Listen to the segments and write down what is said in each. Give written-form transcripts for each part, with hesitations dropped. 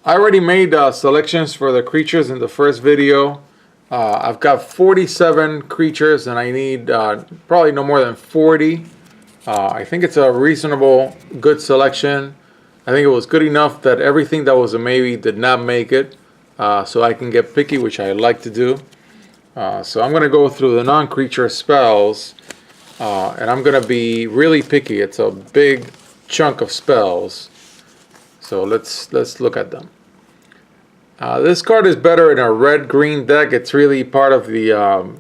I already made selections for the creatures in the first video. I've got 47 creatures and I need probably no more than 40. I think it's a reasonable, good selection. I think it was good enough that everything that was a maybe did not make it. So I can get picky, which I like to do. So I'm going to go through the non-creature spells. And I'm going to be really picky. It's a big chunk of spells. So let's look at them. This card is better in a red-green deck. It's really part of the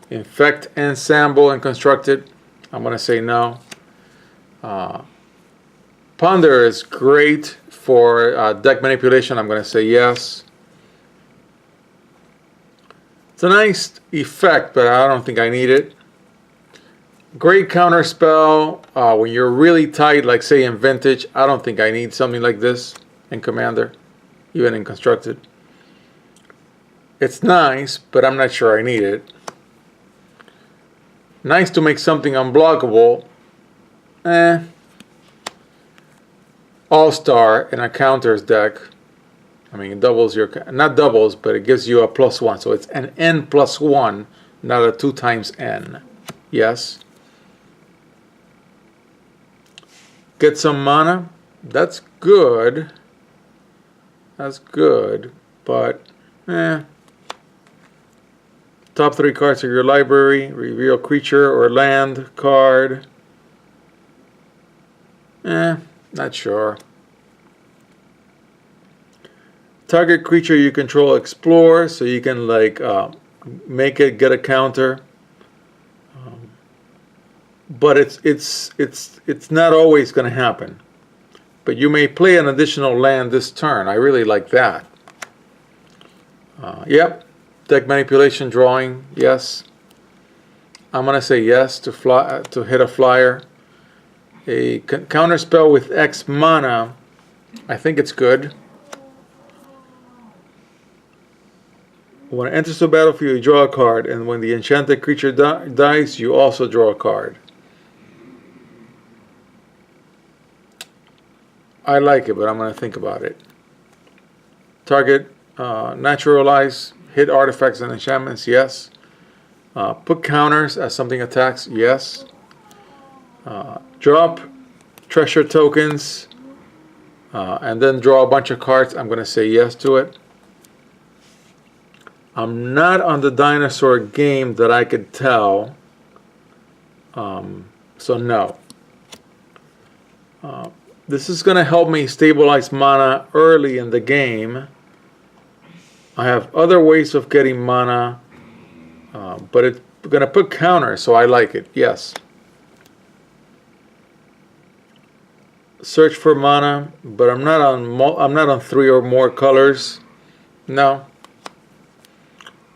Infect Ensemble and Constructed. I'm going to say no. Ponder is great for deck manipulation. I'm going to say yes. It's a nice effect, but I don't think I need it. Great counter spell when you're really tight, like say in Vintage. I don't think I need something like this in Commander, even in Constructed. It's nice, but I'm not sure I need it. Nice to make something unblockable. All-Star in a counters deck. I mean, it doubles your, not doubles, but it gives you a +1. So it's an N +1, not a 2 times N. Yes. Get some mana. That's good. That's good, but Top 3 cards of your library. Reveal creature or land card. Not sure. Target creature you control explore, so you can like make it get a counter. But it's not always going to happen. But you may play an additional land this turn. I really like that. Yep. Deck manipulation drawing. Yes. I'm going to say yes to hit a flyer. A counter spell with X mana. I think it's good. When it enters the battlefield, you draw a card, and when the enchanted creature dies, you also draw a card. I like it, but I'm going to think about it. Target, naturalize, hit artifacts and enchantments, yes. Put counters as something attacks, yes. Drop treasure tokens, and then draw a bunch of cards. I'm going to say yes to it. I'm not on the dinosaur game that I could tell, so no. This is going to help me stabilize mana early in the game. I have other ways of getting mana, but it's going to put counters, so I like it. Yes. Search for mana, but I'm not on 3 or more colors. No.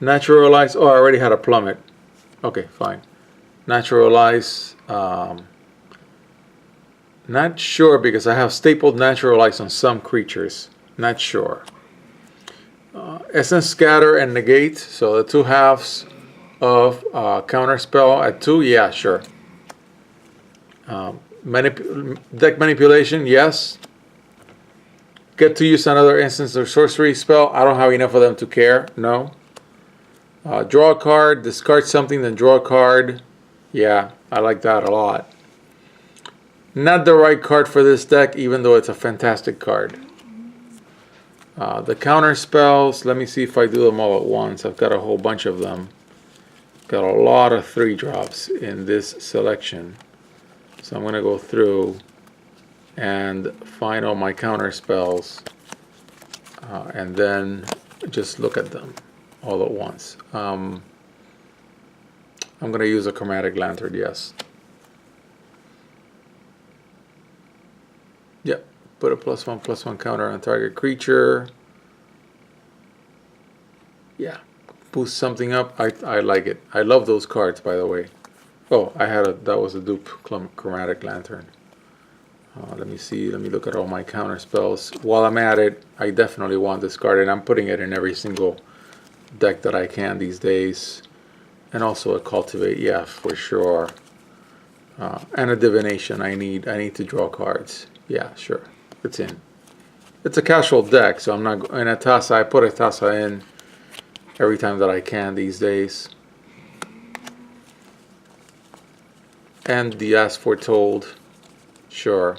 Naturalize. Oh, I already had a plummet. Okay, fine. Naturalize. Not sure because I have stapled naturalize on some creatures. Not sure. Essence scatter and negate. So the 2 halves of counter spell at 2. Yeah, sure. Deck manipulation. Yes. Get to use another instance or sorcery spell. I don't have enough of them to care. No. Draw a card. Discard something. Then draw a card. Yeah, I like that a lot. Not the right card for this deck, even though it's a fantastic card. The counter spells, let me see if I do them all at once. I've got a whole bunch of them. Got a lot of 3-drops in this selection. So I'm going to go through and find all my counter spells and then just look at them all at once. I'm going to use a chromatic lantern, yes. Yep, put a +1/+1 counter on target creature. Yeah, boost something up. I like it. I love those cards, by the way. Oh, that was a dupe chromatic lantern. Let me see. Let me look at all my counter spells. While I'm at it, I definitely want this card, and I'm putting it in every single deck that I can these days. And also a cultivate, yeah, for sure. And a divination. I need to draw cards. Yeah, sure. It's in. it's a casual deck, so I'm not in a Tassa. I put a Tassa in every time that I can these days. And the As Foretold, sure.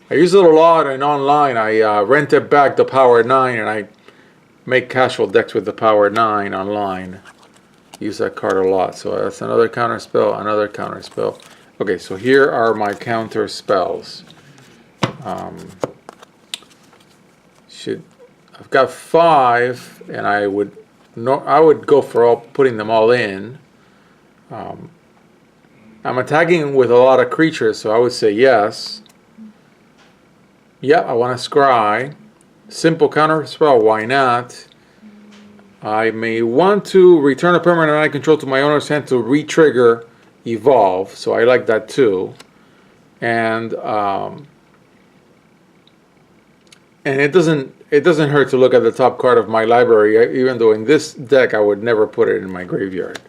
I use it a lot and online. I rented back the Power 9 and I make casual decks with the Power 9 online. Use that card a lot. So that's another counter spell, another counter spell. Okay, so here are my counter spells. I've got 5, and I would go for putting them all in. I'm attacking with a lot of creatures, so I would say yes. Yeah, I want to scry. Simple counter spell, why not? I may want to return a permanent I control to my owner's hand to re-trigger evolve, so I like that too. And it doesn't hurt to look at the top card of my library, even though in this deck I would never put it in my graveyard.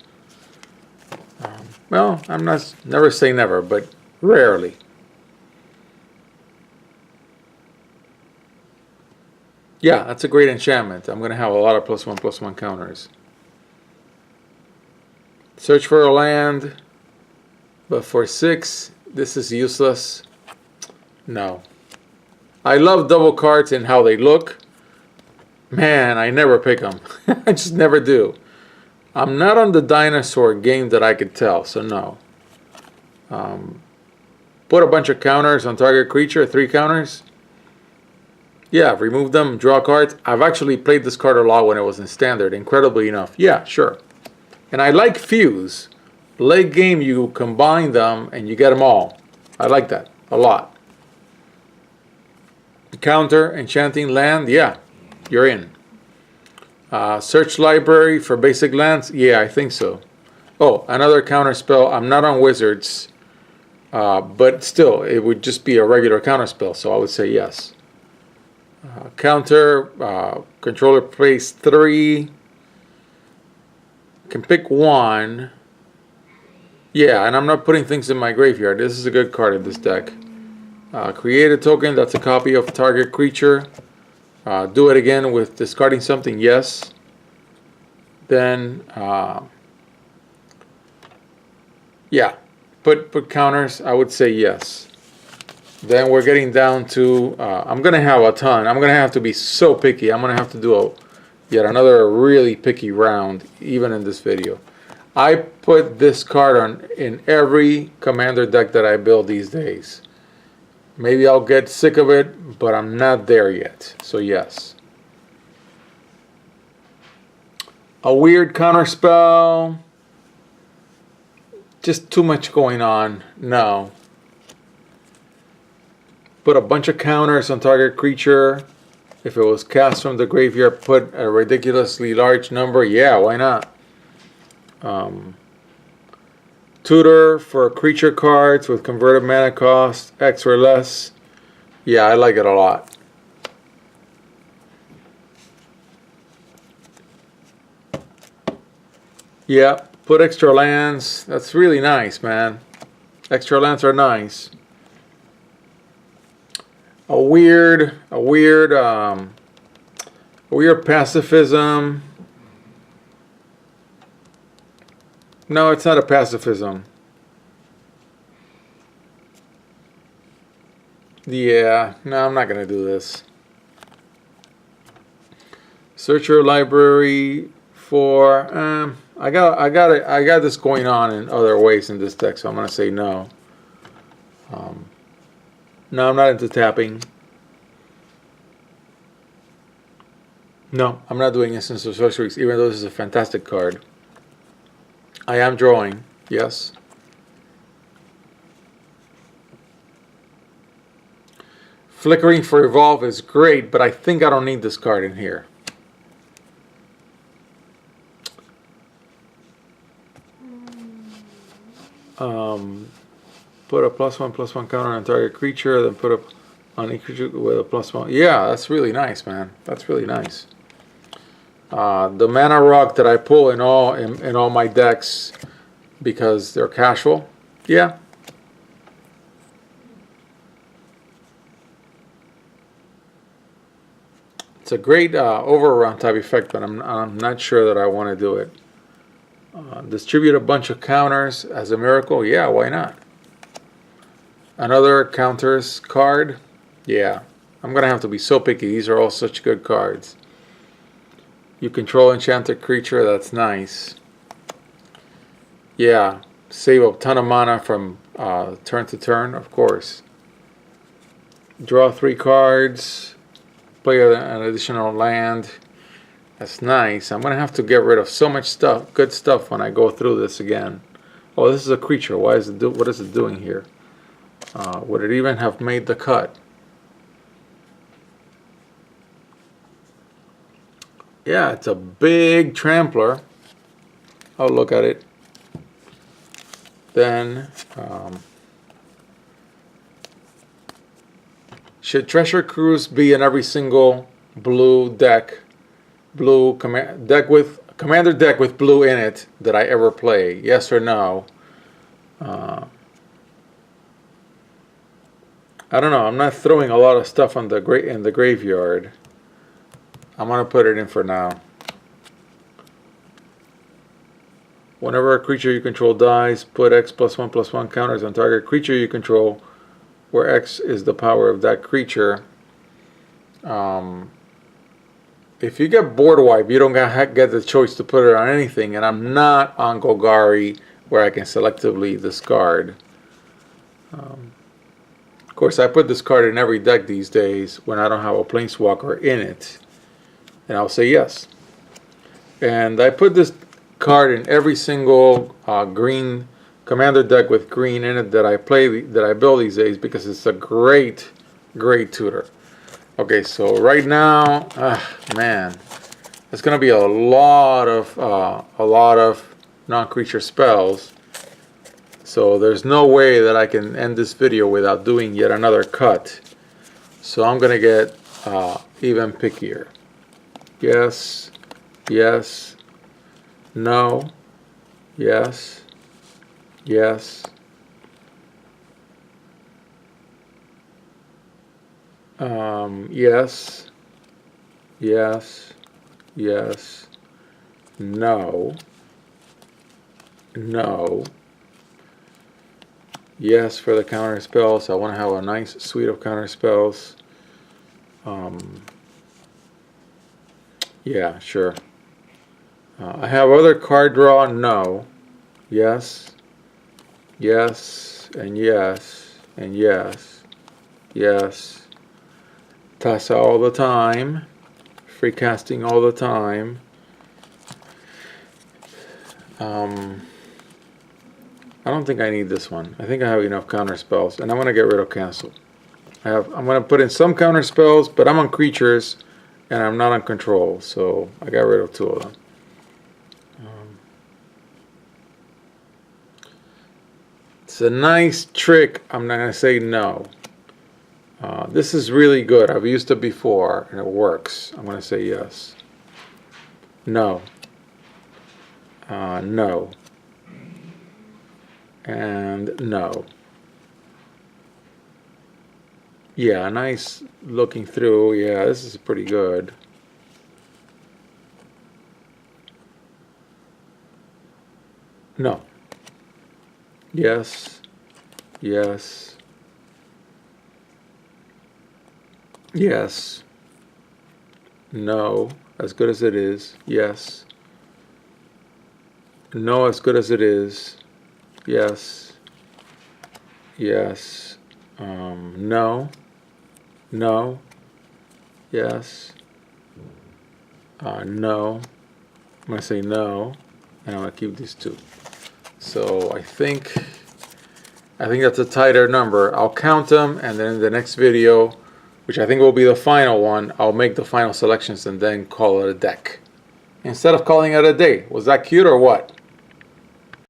Well, I'm not never say never, but rarely. Yeah, that's a great enchantment. I'm going to have a lot of +1/+1 counters. Search for a land, but for 6, this is useless. No. I love double cards and how they look. Man, I never pick them. I just never do. I'm not on the dinosaur game that I could tell, so no. Put a bunch of counters on target creature, 3 counters. Yeah, remove them, draw cards. I've actually played this card a lot when it was in standard, incredibly enough. Yeah, sure. And I like Fuse. Late game, you combine them and you get them all. I like that a lot. Counter, enchanting land, yeah, you're in. Search library for basic lands, yeah, I think so. Oh, another counter spell. I'm not on wizards, but still, it would just be a regular counter spell, so I would say yes. Counter, controller plays 3. Can pick 1. Yeah, and I'm not putting things in my graveyard. This is a good card in this deck. Create a token that's a copy of target creature. Do it again with discarding something, yes. Then, yeah, put counters, I would say yes. Then we're getting down to, I'm going to have a ton. I'm going to have to be so picky. I'm going to have to do yet another really picky round, even in this video. I put this card in every commander deck that I build these days. Maybe I'll get sick of it, but I'm not there yet. So yes. A weird counter spell. Just too much going on. No. Put a bunch of counters on target creature. If it was cast from the graveyard, put a ridiculously large number. Yeah, why not? Tutor for creature cards with converted mana cost, X or less. Yeah, I like it a lot. Yeah, put extra lands. That's really nice, man. Extra lands are nice. A weird pacifism. No, it's not a pacifism. Yeah, no, I'm not gonna do this. Search your library for. I got this going on in other ways in this deck, so I'm gonna say no. No, I'm not into tapping. No, I'm not doing instants or sorceries, even though this is a fantastic card. I am drawing, yes. Flickering for Evolve is great, but I think I don't need this card in here. Put a +1/+1 counter on target creature, then put up on each creature with a +1. Yeah, that's really nice, man. That's really nice. The mana rock that I pull in all my decks because they're casual. Yeah. It's a great over-around type effect, but I'm not sure that I want to do it. Distribute a bunch of counters as a miracle. Yeah, why not? Another counters card. Yeah, I'm going to have to be so picky. These are all such good cards. You control enchanted creature. That's nice. Yeah, save a ton of mana from turn to turn, of course. Draw 3 cards. Play an additional land. That's nice. I'm going to have to get rid of so much stuff, good stuff, when I go through this again. Oh, this is a creature. Why is it what is it doing here? Would it even have made the cut? Yeah, it's a big trampler. Oh, look at it. Then, should Treasure Cruise be in every single blue deck? Blue commander deck with blue in it that I ever play? Yes or no? I don't know. I'm not throwing a lot of stuff on in the graveyard. I'm gonna put it in for now. Whenever a creature you control dies, put X +1/+1 counters on target creature you control, where X is the power of that creature. If you get board wipe, you don't get the choice to put it on anything, and I'm not on Golgari where I can selectively discard. Of course, I put this card in every deck these days when I don't have a Planeswalker in it, and I'll say yes. And I put this card in every single green commander deck with green in it that I build these days, because it's a great tutor. Okay, so right now, man, it's gonna be a lot of non-creature spells. So there's no way that I can end this video without doing yet another cut. So I'm gonna get even pickier. Yes, yes, no, yes, yes. Yes, yes, yes, no, no, yes for the counter spells. I want to have a nice suite of counter spells. Yeah, sure. I have other card draw. No, yes, yes, and yes, and yes, yes. Tassa all the time. Free casting all the time. I don't think I need this one. I think I have enough counter spells, and I'm going to get rid of cancel. I'm going to put in some counter spells, but I'm on creatures, and I'm not on control, so I got rid of 2 of them. It's a nice trick. I'm not going to say no. This is really good. I've used it before, and it works. I'm going to say yes. No. No. And no. Yeah, nice looking through. Yeah, this is pretty good. No. Yes. Yes. Yes. No, as good as it is. Yes. No, as good as it is. Yes. Yes. No. No. Yes. No. I'm going to say no, and I'm going to keep these 2. So I think that's a tighter number. I'll count them, and then in the next video, which I think will be the final one, I'll make the final selections and then call it a deck, instead of calling it a day. Was that cute or what?